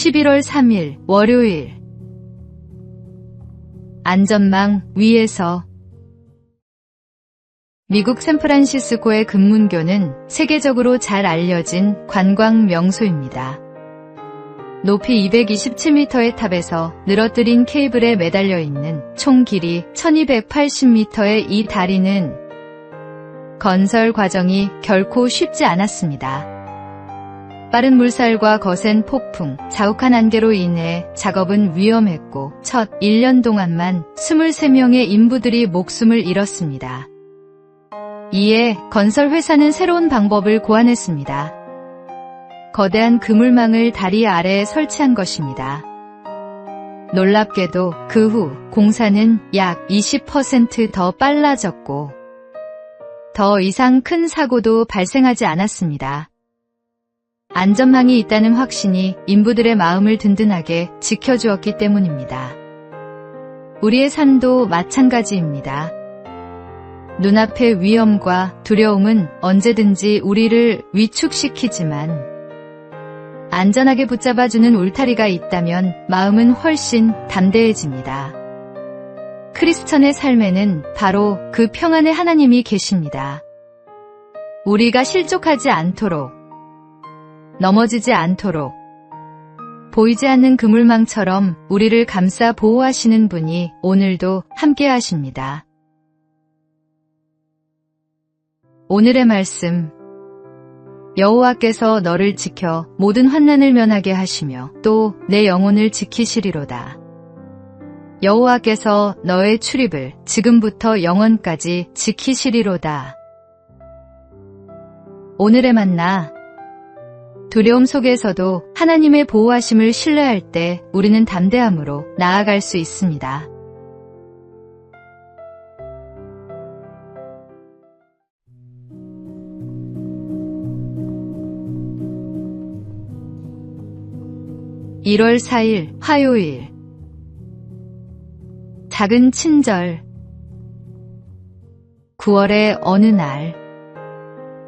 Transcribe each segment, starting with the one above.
11월 3일 월요일. 안전망 위에서. 미국 샌프란시스코의 금문교는 세계적으로 잘 알려진 관광 명소입니다. 높이 227m의 탑에서 늘어뜨린 케이블에 매달려 있는 총 길이 1280m의 이 다리는 건설 과정이 결코 쉽지 않았습니다. 빠른 물살과 거센 폭풍, 자욱한 안개로 인해 작업은 위험했고 첫 1년 동안만 23명의 인부들이 목숨을 잃었습니다. 이에 건설 회사는 새로운 방법을 고안했습니다. 거대한 그물망을 다리 아래에 설치한 것입니다. 놀랍게도 그 후 공사는 약 20% 더 빨라졌고 더 이상 큰 사고도 발생하지 않았습니다. 안전망이 있다는 확신이 인부들의 마음을 든든하게 지켜주었기 때문입니다. 우리의 삶도 마찬가지입니다. 눈앞의 위험과 두려움은 언제든지 우리를 위축시키지만 안전하게 붙잡아주는 울타리가 있다면 마음은 훨씬 담대해집니다. 크리스천의 삶에는 바로 그 평안의 하나님이 계십니다. 우리가 실족하지 않도록, 넘어지지 않도록, 보이지 않는 그물망처럼 우리를 감싸 보호하시는 분이 오늘도 함께 하십니다. 오늘의 말씀. 여호와께서 너를 지켜 모든 환난을 면하게 하시며 또 내 영혼을 지키시리로다. 여호와께서 너의 출입을 지금부터 영원까지 지키시리로다. 오늘의 만나. 두려움 속에서도 하나님의 보호하심을 신뢰할 때 우리는 담대함으로 나아갈 수 있습니다. (1월 4일) 화요일. 작은 친절. 9월의 어느 날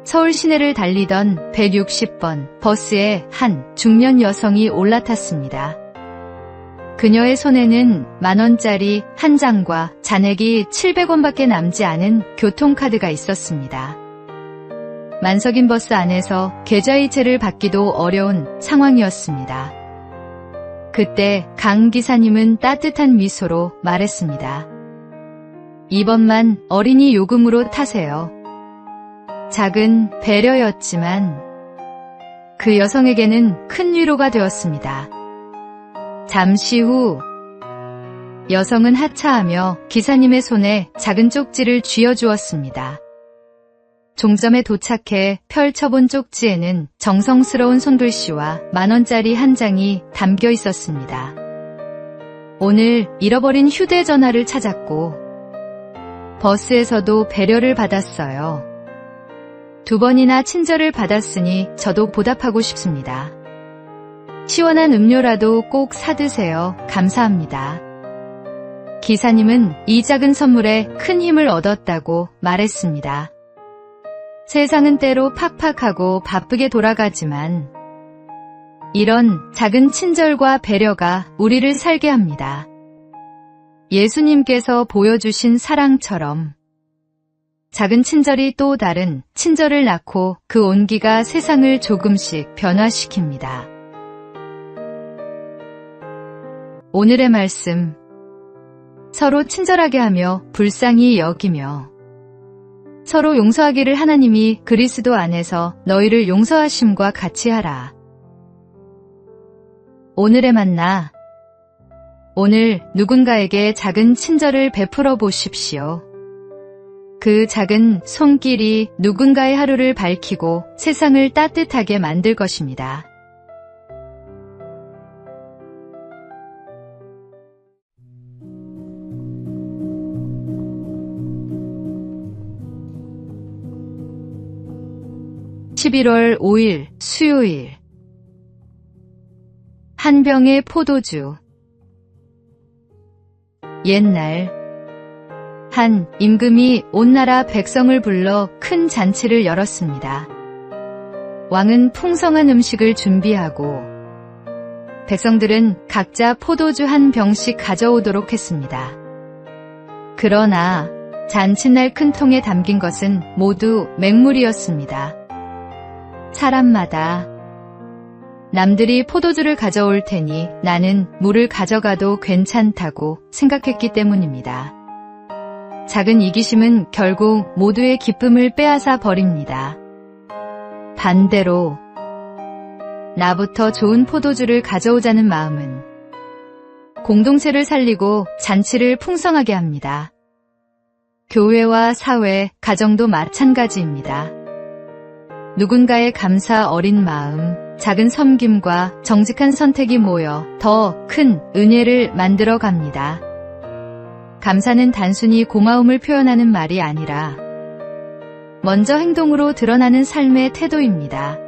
서울 시내를 달리던 160번 버스에 한 중년 여성이 올라탔습니다. 그녀의 손에는 10,000원짜리 한 장과 잔액이 700원밖에 남지 않은 교통카드가 있었습니다. 만석인 버스 안에서 계좌이체를 받기도 어려운 상황이었습니다. 그때 강 기사님은 따뜻한 미소로 말했습니다. 이번만 어린이 요금으로 타세요. 작은 배려였지만 그 여성에게는 큰 위로가 되었습니다. 잠시 후 여성은 하차하며 기사님의 손에 작은 쪽지를 쥐어주었습니다. 종점에 도착해 펼쳐본 쪽지에는 정성스러운 손글씨와 10,000원짜리 한 장이 담겨 있었습니다. 오늘 잃어버린 휴대전화를 찾았고 버스에서도 배려를 받았어요. 2번이나 친절을 받았으니 저도 보답하고 싶습니다. 시원한 음료라도 꼭 사드세요. 감사합니다. 기사님은 이 작은 선물에 큰 힘을 얻었다고 말했습니다. 세상은 때로 팍팍하고 바쁘게 돌아가지만 이런 작은 친절과 배려가 우리를 살게 합니다. 예수님께서 보여주신 사랑처럼 작은 친절이 또 다른 친절을 낳고 그 온기가 세상을 조금씩 변화시킵니다. 오늘의 말씀. 서로 친절하게 하며 불쌍히 여기며 서로 용서하기를 하나님이 그리스도 안에서 너희를 용서하심과 같이 하라. 오늘의 만나. 오늘 누군가에게 작은 친절을 베풀어 보십시오. 그 작은 손길이 누군가의 하루를 밝히고 세상을 따뜻하게 만들 것입니다. (11월 5일) 수요일. 한 병의 포도주. 옛날 한 임금이 온 나라 백성을 불러 큰 잔치를 열었습니다. 왕은 풍성한 음식을 준비하고 백성들은 각자 포도주 한 병씩 가져오도록 했습니다. 그러나 잔칫날 큰 통에 담긴 것은 모두 맹물이었습니다. 사람마다 남들이 포도주를 가져올 테니 나는 물을 가져가도 괜찮다고 생각했기 때문입니다. 작은 이기심은 결국 모두의 기쁨을 빼앗아 버립니다. 반대로 나부터 좋은 포도주를 가져오자는 마음은 공동체를 살리고 잔치를 풍성하게 합니다. 교회와 사회, 가정도 마찬가지입니다. 누군가의 감사 어린 마음, 작은 섬김과 정직한 선택이 모여 더 큰 은혜를 만들어 갑니다. 감사는 단순히 고마움을 표현하는 말이 아니라 먼저 행동으로 드러나는 삶의 태도입니다.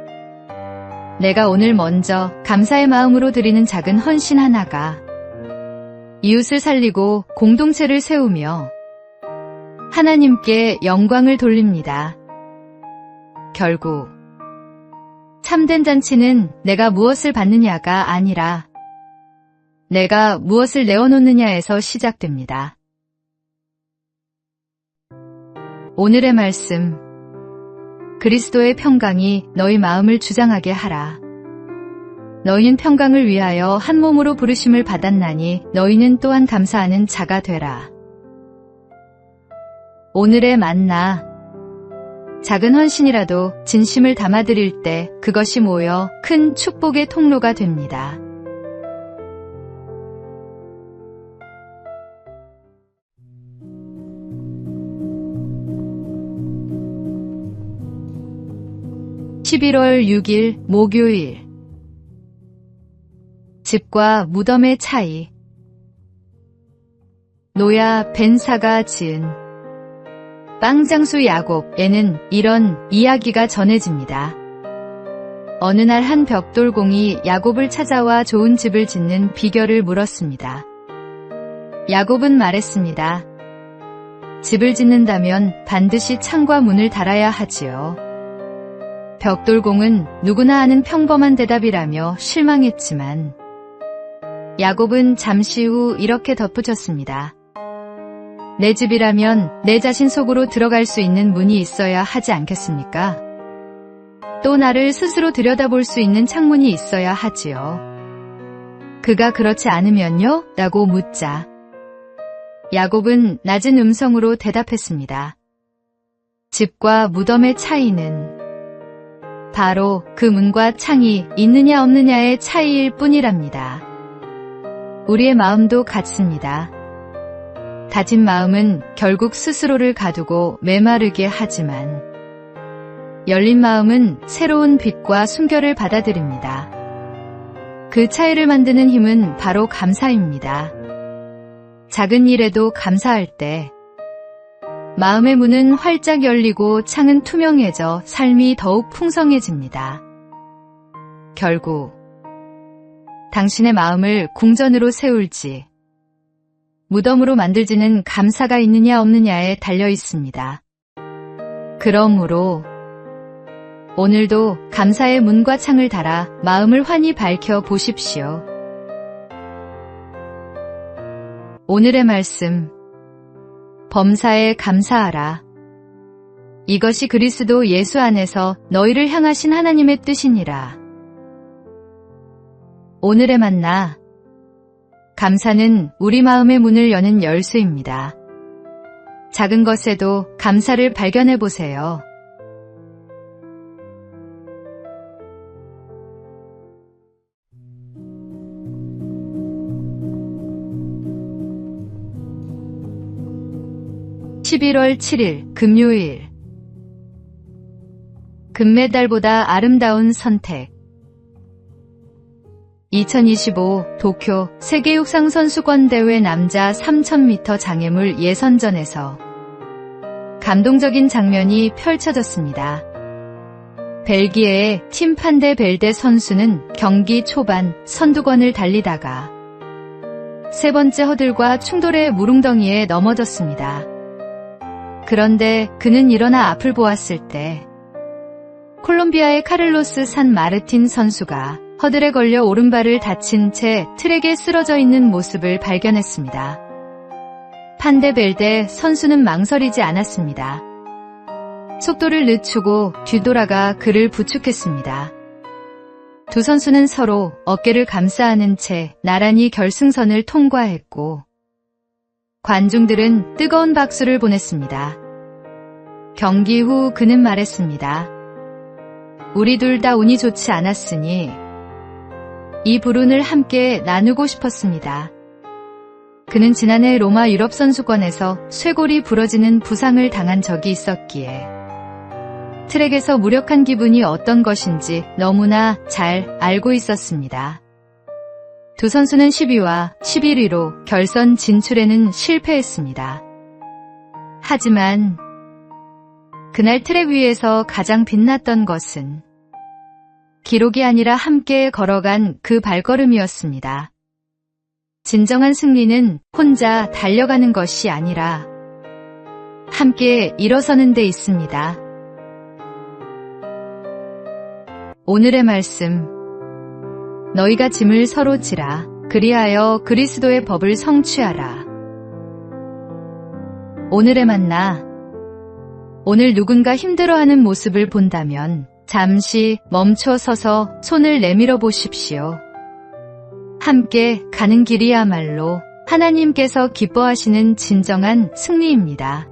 내가 오늘 먼저 감사의 마음으로 드리는 작은 헌신 하나가 이웃을 살리고 공동체를 세우며 하나님께 영광을 돌립니다. 결국 참된 잔치는 내가 무엇을 받느냐가 아니라 내가 무엇을 내어놓느냐에서 시작됩니다. 오늘의 말씀, 그리스도의 평강이 너희 마음을 주장하게 하라. 너희는 평강을 위하여 한 몸으로 부르심을 받았나니 너희는 또한 감사하는 자가 되라. 오늘의 만나, 작은 헌신이라도 진심을 담아드릴 때 그것이 모여 큰 축복의 통로가 됩니다. (11월 6일) 목요일. 집과 무덤의 차이. 노야 벤사가 지은 빵장수 야곱에는 이런 이야기가 전해집니다. 어느 날 한 벽돌공이 야곱을 찾아와 좋은 집을 짓는 비결을 물었습니다. 야곱은 말했습니다. 집을 짓는다면 반드시 창과 문을 달아야 하지요. 벽돌공은 누구나 아는 평범한 대답이라며 실망했지만 야곱은 잠시 후 이렇게 덧붙였습니다. 내 집이라면 내 자신 속으로 들어갈 수 있는 문이 있어야 하지 않겠습니까? 또 나를 스스로 들여다볼 수 있는 창문이 있어야 하지요. 그가 그렇지 않으면요? 라고 묻자 야곱은 낮은 음성으로 대답했습니다. 집과 무덤의 차이는 바로 그 문과 창이 있느냐 없느냐의 차이일 뿐이랍니다. 우리의 마음도 같습니다. 다진 마음은 결국 스스로를 가두고 메마르게 하지만 열린 마음은 새로운 빛과 순결을 받아들입니다. 그 차이를 만드는 힘은 바로 감사입니다. 작은 일에도 감사할 때 마음의 문은 활짝 열리고 창은 투명해져 삶이 더욱 풍성해집니다. 결국 당신의 마음을 궁전으로 세울지 무덤으로 만들지는 감사가 있느냐 없느냐에 달려 있습니다. 그러므로 오늘도 감사의 문과 창을 달아 마음을 환히 밝혀 보십시오. 오늘의 말씀, 범사에 감사하라. 이것이 그리스도 예수 안에서 너희를 향하신 하나님의 뜻이니라. 오늘의 만나, 감사는 우리 마음의 문을 여는 열쇠입니다. 작은 것에도 감사를 발견해 보세요. (11월 7일) 금요일. 금메달보다 아름다운 선택. 2025 도쿄 세계육상선수권대회 남자 3000m 장애물 예선전에서 감동적인 장면이 펼쳐졌습니다. 벨기에의 팀 판데 벨데 선수는 경기 초반 선두권을 달리다가 세 번째 허들과 충돌해 무릉덩이에 넘어졌습니다. 그런데 그는 일어나 앞을 보았을 때 콜롬비아의 카를로스 산 마르틴 선수가 허들에 걸려 오른발을 다친 채 트랙에 쓰러져 있는 모습을 발견했습니다. 판데벨데 선수는 망설이지 않았습니다. 속도를 늦추고 뒤돌아가 그를 부축했습니다. 두 선수는 서로 어깨를 감싸 안은 채 나란히 결승선을 통과했고 관중들은 뜨거운 박수를 보냈습니다. 경기 후 그는 말했습니다. 우리 둘 다 운이 좋지 않았으니 이 불운을 함께 나누고 싶었습니다. 그는 지난해 로마 유럽 선수권에서 쇄골이 부러지는 부상을 당한 적이 있었기에 트랙에서 무력한 기분이 어떤 것인지 너무나 잘 알고 있었습니다. 두 선수는 10위와 11위로 결선 진출에는 실패했습니다. 하지만 그날 트랙 위에서 가장 빛났던 것은 기록이 아니라 함께 걸어간 그 발걸음이었습니다. 진정한 승리는 혼자 달려가는 것이 아니라 함께 일어서는 데 있습니다. 오늘의 말씀. 너희가 짐을 서로 지라. 그리하여 그리스도의 법을 성취하라. 오늘의 만나. 오늘 누군가 힘들어하는 모습을 본다면 잠시 멈춰 서서 손을 내밀어 보십시오. 함께 가는 길이야말로 하나님께서 기뻐하시는 진정한 승리입니다.